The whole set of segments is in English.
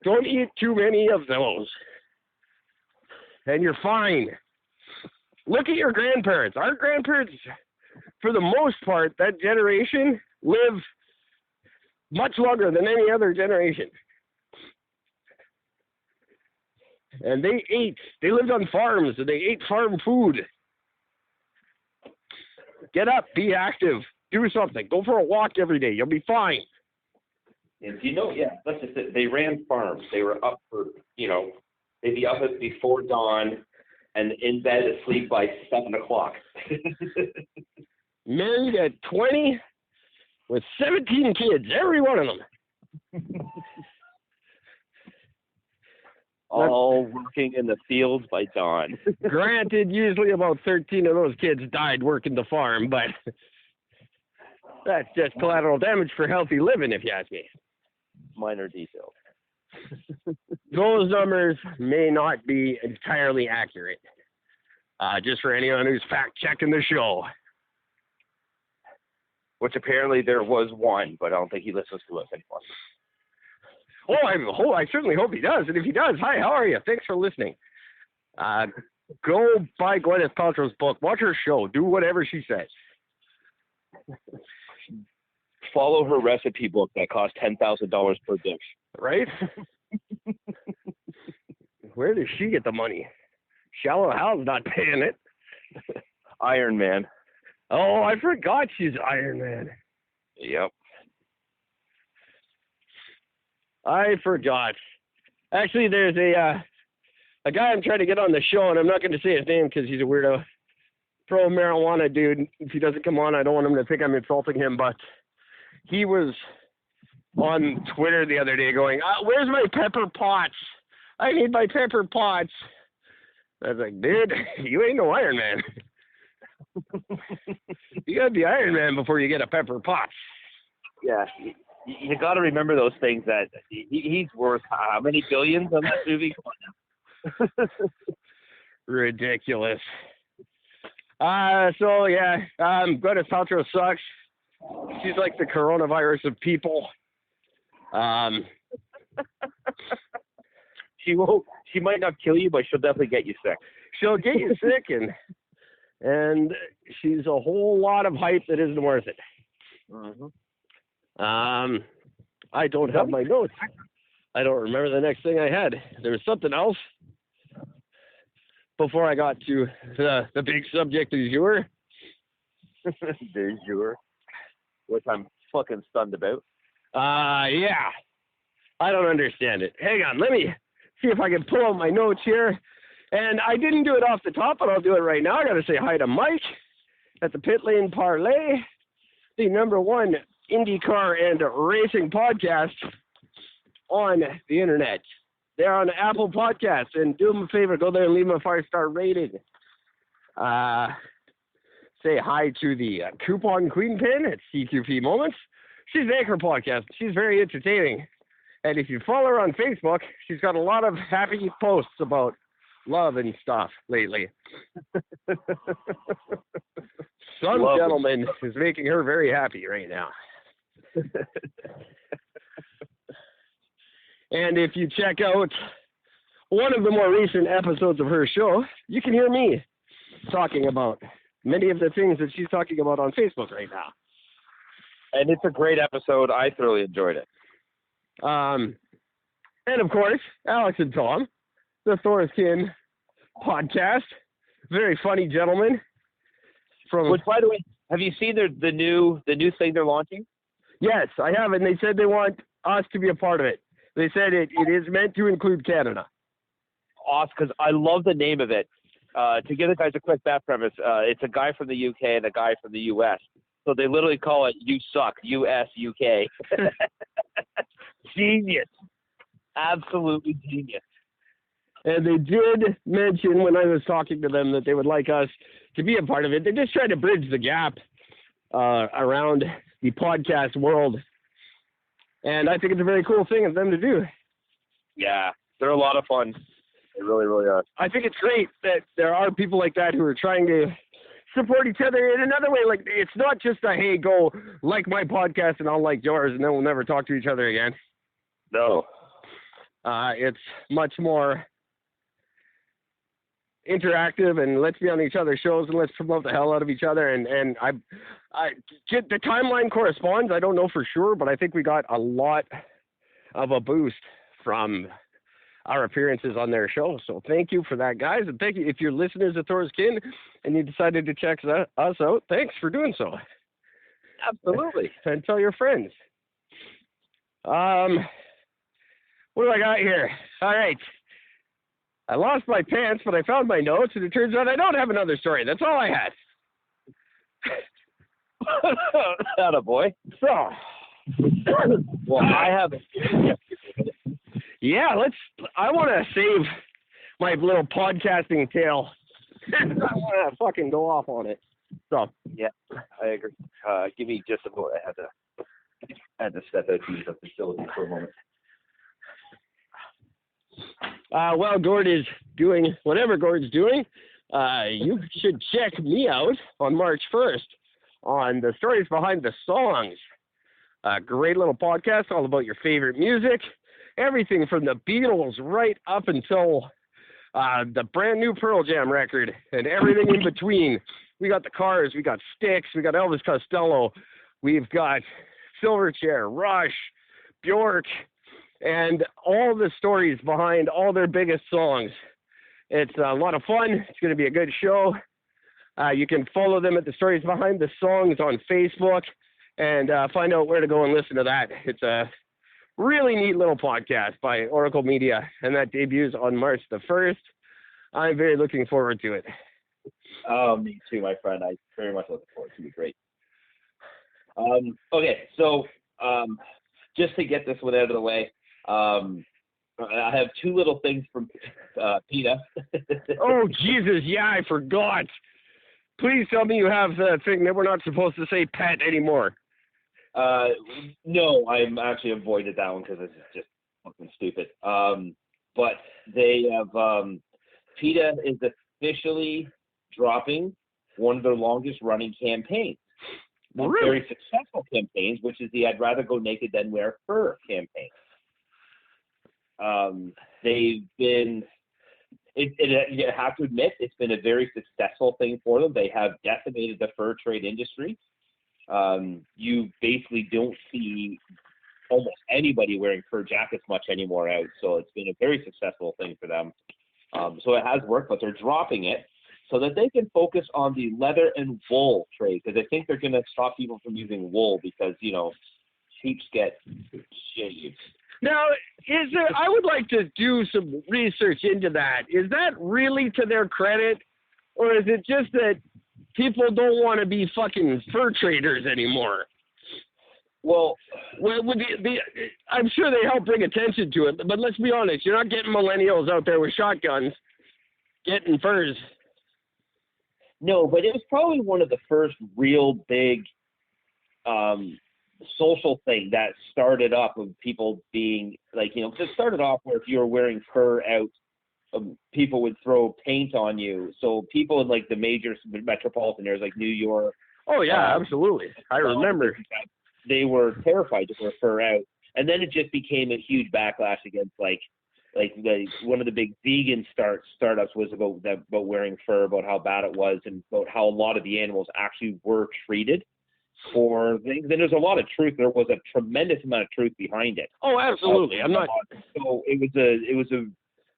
Don't eat too many of those. And you're fine. Look at your grandparents. Our grandparents, for the most part, that generation live much longer than any other generation. And they lived on farms, and they ate farm food. Get up, be active, do something. Go for a walk every day. You'll be fine. And that's just it. They ran farms. They were up for, they'd be up before dawn and in bed asleep by 7 o'clock. Married at 20 with 17 kids, every one of them. All working in the fields by dawn. Granted, usually about 13 of those kids died working the farm, but that's just collateral damage for healthy living, if you ask me. Minor details. Those numbers may not be entirely accurate. Just for anyone who's fact-checking the show. Which apparently there was one, but I don't think he listens to us anymore. Oh, I certainly hope he does. And if he does, hi, how are you? Thanks for listening. Go buy Gwyneth Paltrow's book. Watch her show. Do whatever she says. Follow her recipe book that costs $10,000 per dish. Right? Where does she get the money? Shallow Hal's not paying it. Iron Man. Oh, I forgot she's Iron Man. Yep. I forgot. Actually, there's a guy I'm trying to get on the show, and I'm not going to say his name because he's a weirdo. Pro-marijuana dude. If he doesn't come on, I don't want him to think I'm insulting him, but he was on Twitter the other day going, where's my pepper pots? I need my pepper pots. I was like, dude, you ain't no Iron Man. You got to be Iron Man before you get a pepper pot. Yeah. You got to remember those things that he's worth how many billions on that movie? Ridiculous. Gwyneth Paltrow sucks. She's like the coronavirus of people. She might not kill you, but she'll definitely get you sick. She'll get you sick, and she's a whole lot of hype that isn't worth it. Mm-hmm. I don't have my notes. I don't remember the next thing I had. There was something else before I got to the big subject du jour. Du jour. Which I'm fucking stunned about. Yeah. I don't understand it. Hang on, let me see if I can pull out my notes here. And I didn't do it off the top, but I'll do it right now. I got to say hi to Mike at the Pit Lane Parlay, the #1 IndyCar and racing podcast on the internet. They're on Apple Podcasts, and do them a favor, go there and leave them a 5-star rating. Say hi to the Coupon Queen Pin at CQP Moments. She's an anchor podcast. She's very entertaining. And if you follow her on Facebook, she's got a lot of happy posts about love and stuff lately. Some gentleman is making her very happy right now. And if you check out one of the more recent episodes of her show, you can hear me talking about many of the things that she's talking about on Facebook right now. And it's a great episode. I thoroughly enjoyed it. And of course, Alex and Tom, the Thorskin podcast. Very funny gentlemen. Which, by the way, have you seen the new thing they're launching? Yes, I have, and they said they want us to be a part of it. They said it is meant to include Canada. Awesome, because I love the name of it. To give the guys a quick back premise, it's a guy from the UK and a guy from the US. So they literally call it You Suck, US, UK. Genius. Absolutely genius. And they did mention when I was talking to them that they would like us to be a part of it. They're just trying to bridge the gap around the podcast world. And I think it's a very cool thing of them to do. Yeah, they're a lot of fun. They really, really are. I think it's great that there are people like that who are trying to support each other in another way. Like, it's not just a, hey, go like my podcast and I'll like yours and then we'll never talk to each other again. No. It's much more interactive, and let's be on each other's shows and let's promote the hell out of each other. And I get the timeline corresponds. I don't know for sure, but I think we got a lot of a boost from our appearances on their show. So thank you for that, guys. And thank you. If you're listeners of Thor's Kin and you decided to check us out, thanks for doing so. Absolutely. And tell your friends. What do I got here? All right. I lost my pants, but I found my notes, and it turns out I don't have another story. That's all I had. Attaboy. So, well, I have. Yeah, I want to save my little podcasting tale. I want to fucking go off on it. So, yeah, I agree. Give me just a moment. I had to step out to use the facility for a moment. While Gord is doing whatever Gord's doing, you should check me out on March 1st on the Stories Behind the Songs. A great little podcast all about your favorite music, everything from the Beatles right up until the brand new Pearl Jam record and everything in between. We got the Cars, we got Styx, we got Elvis Costello, we've got Silverchair, Rush, Bjork, and all the stories behind all their biggest songs. It's a lot of fun. It's going to be a good show. You can follow them at the Stories Behind the Songs on Facebook and find out where to go and listen to that. It's a really neat little podcast by Oracle Media, and that debuts on March the 1st. I'm very looking forward to it. Oh, me too, my friend. I very much look forward to it. Great. Okay, so just to get this one out of the way, I have two little things from PETA. Oh, Jesus, yeah, I forgot. Please tell me you have the thing that we're not supposed to say pet anymore. No, I'm actually avoided that one because it's just fucking stupid. But they have, PETA is officially dropping one of their longest running campaigns. Really? Very successful campaigns, which is the I'd rather go naked than wear fur campaign. They've been, you have to admit, it's been a very successful thing for them. They have decimated the fur trade industry. You basically don't see almost anybody wearing fur jackets much anymore out, so it's been a very successful thing for them. So it has worked, but they're dropping it so that they can focus on the leather and wool trade, because I think they're going to stop people from using wool because, sheep get shaved. Now, I would like to do some research into that. Is that really to their credit, or is it just that people don't want to be fucking fur traders anymore? Well, I'm sure they help bring attention to it, but let's be honest, you're not getting millennials out there with shotguns getting furs. No, but it was probably one of the first real big social thing that started up of people being like, it started off where if you were wearing fur out, people would throw paint on you. So people in like the major metropolitan areas like New York. Oh yeah, absolutely. I remember. They were terrified to wear fur out. And then it just became a huge backlash against one of the big vegan startups was about wearing fur, about how bad it was, and about how a lot of the animals actually were treated for things. And there's a lot of truth. There was a tremendous amount of truth behind it. Oh, absolutely. I'm not. So it was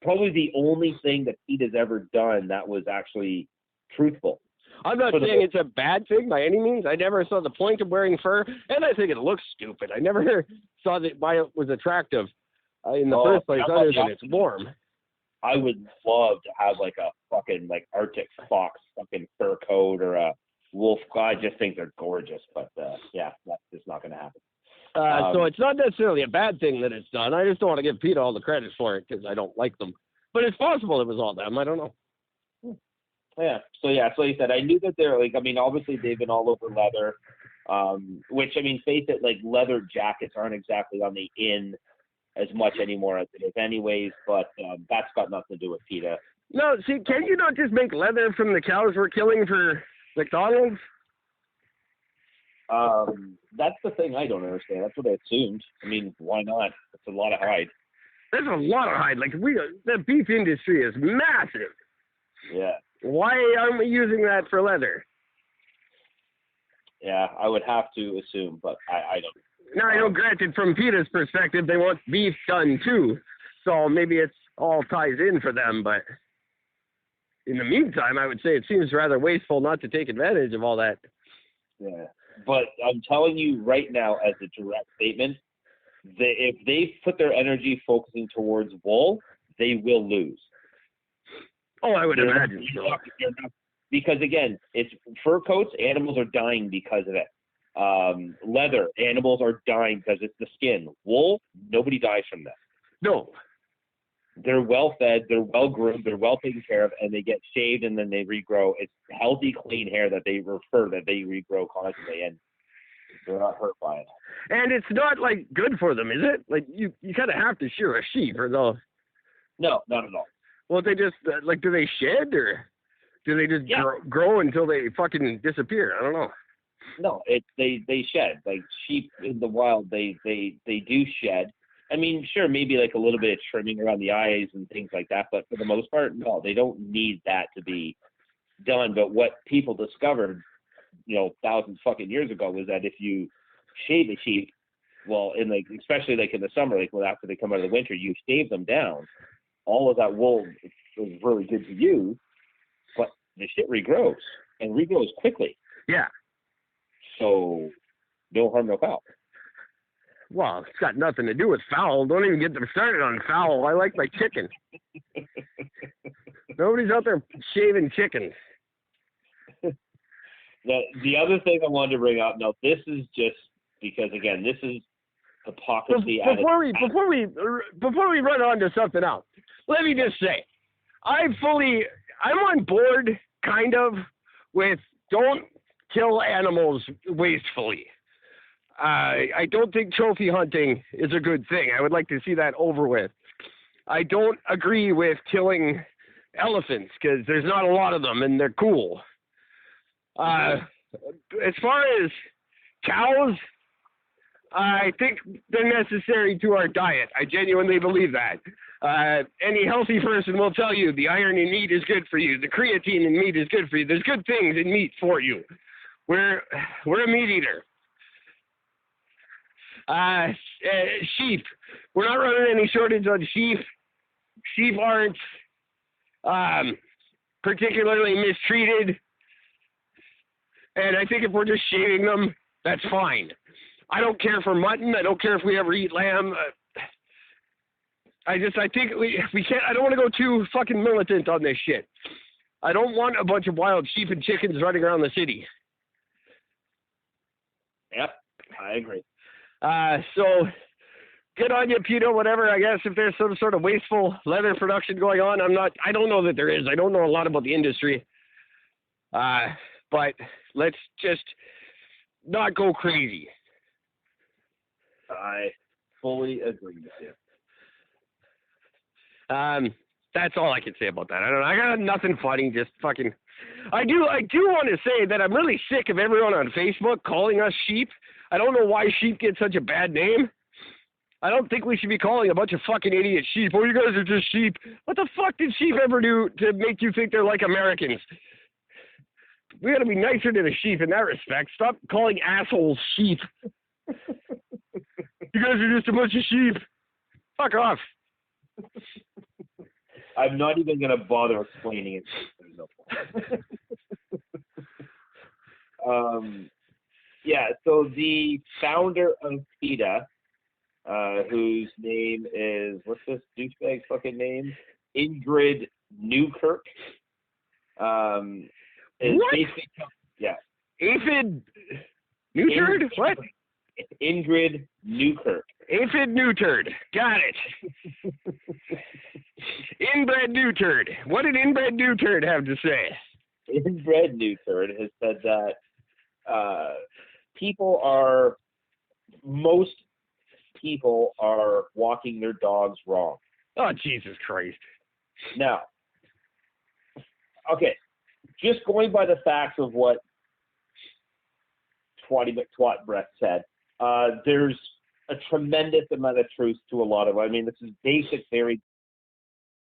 probably the only thing that PETA's ever done that was actually truthful. I'm not saying it's a bad thing by any means. I never saw the point of wearing fur, and I think it looks stupid. I never saw why it was attractive in the first place, other than it's warm. I would love to have like a fucking Arctic fox fucking fur coat or a wolf. I just think they're gorgeous, but yeah, that's just not going to happen. So it's not necessarily a bad thing that it's done. I just don't want to give PETA all the credit for it because I don't like them. But it's possible it was all them. I don't know. Yeah. So like I said, I knew that they're obviously they've been all over leather, which face it, leather jackets aren't exactly on the in as much anymore as it is anyways, but that's got nothing to do with PETA. No, see, can you not just make leather from the cows we're killing for McDonald's? That's the thing I don't understand. That's what I assumed. Why not? It's a lot of hide. That's a lot of hide. Like the beef industry is massive. Yeah. Why aren't we using that for leather? Yeah, I would have to assume, but I don't. Now, I know, granted, from PETA's perspective, they want beef done too, so maybe it's all ties in for them, but in the meantime, I would say it seems rather wasteful not to take advantage of all that. Yeah, but I'm telling you right now, as a direct statement, if they put their energy focusing towards wool, they will lose. Oh, I would imagine so. Because again, it's fur coats. Animals are dying because of it. Leather, animals are dying because it's the skin. Wool, nobody dies from that. No. They're well fed, they're well groomed, they're well taken care of, and they get shaved and then they regrow. It's healthy, clean hair that they regrow constantly, and they're not hurt by it. And it's not like good for them, is it? Like you kind of have to shear a sheep, or though. No, not at all. Well, they just like, do they shed, or do they just grow until they fucking disappear? I don't know. No, they shed. Like sheep in the wild, they do shed. I mean, sure, maybe like a little bit of trimming around the eyes and things like that, but for the most part, no, they don't need that to be done. But what people discovered, thousands fucking years ago, was that if you shave a sheep, well, especially like in the summer, like after they come out of the winter, you shave them down. All of that wool is really good to use, but the shit regrows and regrows quickly. Yeah. So no harm, no foul. Well, it's got nothing to do with fowl. Don't even get them started on fowl. I like my chicken. Nobody's out there shaving chickens. The other thing I wanted to bring up, now this is just because, again, this is hypocrisy. Before we run on to something else, let me just say, I'm on board, kind of, with don't kill animals wastefully. I don't think trophy hunting is a good thing. I would like to see that over with. I don't agree with killing elephants because there's not a lot of them and they're cool. As far as cows, I think they're necessary to our diet. I genuinely believe that. Any healthy person will tell you the iron in meat is good for you. The creatine in meat is good for you. There's good things in meat for you. We're a meat eater. Sheep. We're not running any shortage on sheep. Sheep aren't particularly mistreated. And I think if we're just shaving them, that's fine. I don't care for mutton. I don't care if we ever eat lamb. I think we can't. I don't want to go too fucking militant on this shit. I don't want a bunch of wild sheep and chickens running around the city. Yep, I agree. So good on you, PETA, whatever. I guess if there's some sort of wasteful leather production going on, I don't know that there is. I don't know a lot about the industry. But let's just not go crazy. I fully agree with you. That's all I can say about that. I don't know. I got nothing funny, just fucking. I do want to say that I'm really sick of everyone on Facebook calling us sheep. I don't know why sheep get such a bad name. I don't think we should be calling a bunch of fucking idiot sheep. Oh, you guys are just sheep. What the fuck did sheep ever do to make you think they're like Americans? We got to be nicer to the sheep in that respect. Stop calling assholes sheep. You guys are just a bunch of sheep. Fuck off. I'm not even going to bother explaining it. There's no point. Yeah, so the founder of PETA, whose name is, what's this douchebag's fucking name? Ingrid Newkirk. Is what? Basically, yeah. Aphid Newturd? What? Ingrid Newkirk. Aphid Newturd. Got it. Inbred Newturd. What did Inbred Newturd have to say? Inbred Newturd has said that most people are walking their dogs wrong. Oh, Jesus Christ. Now, okay, just going by the facts of what Twatty McTwat Breath said, there's a tremendous amount of truth to a lot of. I mean, this is basic, very